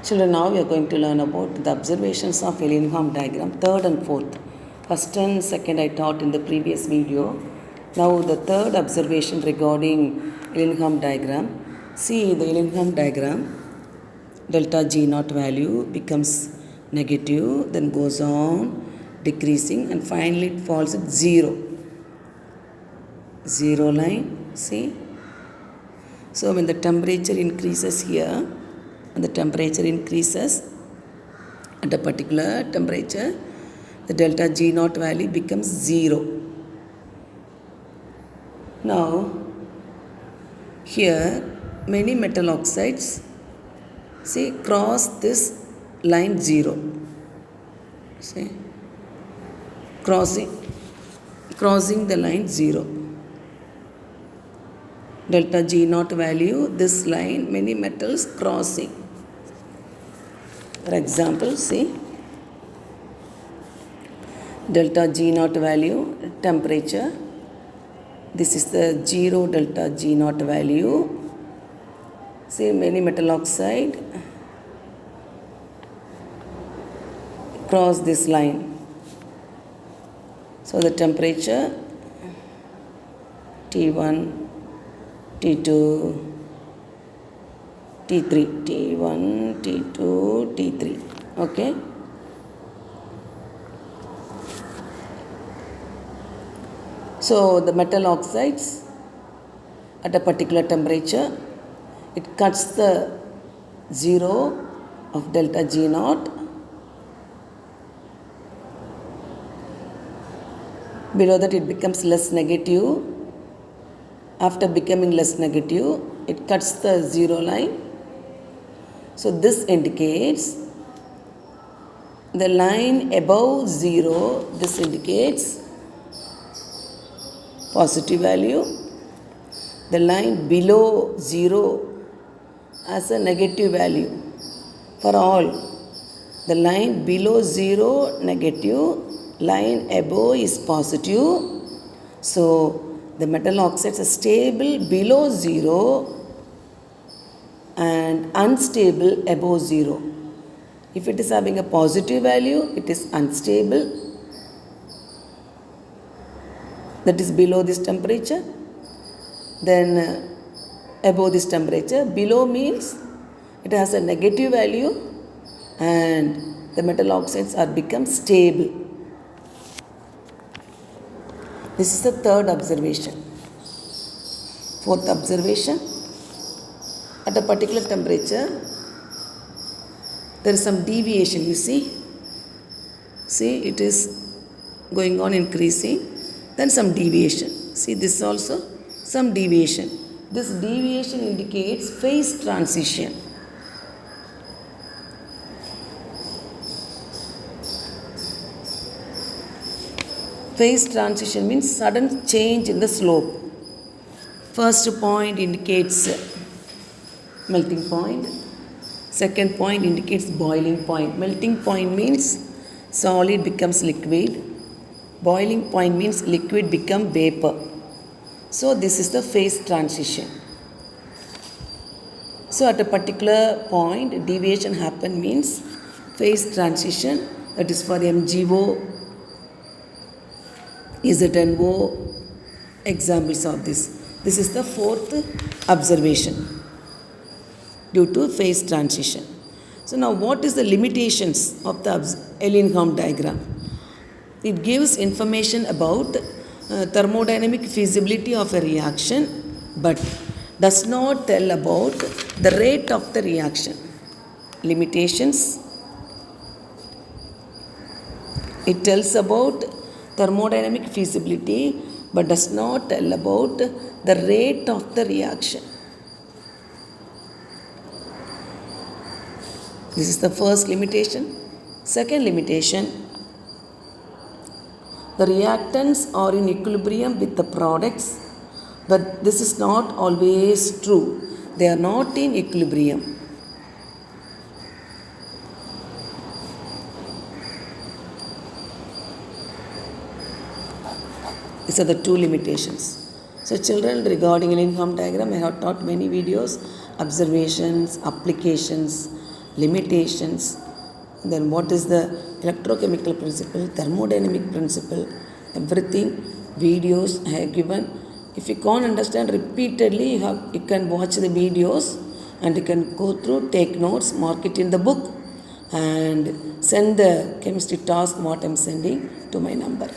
Children, now we are going to learn about the observations of Ellingham diagram, third and fourth. First and second I taught in the previous video. Now the third observation regarding Ellingham diagram. See the Ellingham diagram, delta G naught value becomes negative, then goes on decreasing and finally it falls at 0. 0 line, see. So when the temperature increases here, and the temperature increases at a particular temperature, the delta G naught value becomes 0. Now, here many metal oxides, see, cross this line 0. See, crossing the line 0. Delta G naught value, this line, many metals crossing. For example, see, delta G naught value, temperature. This is the 0 delta G naught value. See, many metal oxide cross this line. So the temperature T1, T2, T3, T1, T2, T3, okay. So the metal oxides at a particular temperature, it cuts the 0 of delta G naught. Below that it becomes less negative. After becoming less negative, it cuts the 0 line. So this indicates the line above 0, this indicates positive value. The line below 0 as a negative value. For all, the line below 0 negative, line above is positive. So the metal oxides are stable below 0 and unstable above 0. If it is having a positive value, it is unstable. That is below this temperature. Then above this temperature. Below means it has a negative value and the metal oxides are become stable. This is the third observation. Fourth observation, at a particular temperature, there is some deviation, you see. See, it is going on increasing, then some deviation. See, this also, some deviation. This deviation indicates phase transition. Phase transition means sudden change in the slope. First point indicates melting point. Second point indicates boiling point. Melting point means solid becomes liquid. Boiling point means liquid become vapor. So this is the phase transition. So at a particular point, deviation happen means phase transition. That is for MgO, ZnO, examples of this. This is the fourth observation due to phase transition. So now what is the limitations of the Ellingham diagram? It gives information about thermodynamic feasibility of a reaction but does not tell about the rate of the reaction. Limitations. It tells about thermodynamic feasibility but does not tell about the rate of the reaction. This is the first limitation. Second limitation, the reactants are in equilibrium with the products, but this is not always true. They are not in equilibrium. These are the two limitations. So children, regarding Ellingham diagram, I have taught many videos, observations, applications, limitations, then what is the electrochemical principle, thermodynamic principle, everything, videos I have given. If you can't understand repeatedly, you can watch the videos and you can go through, take notes, mark it in the book and send the chemistry task what I am sending to my number.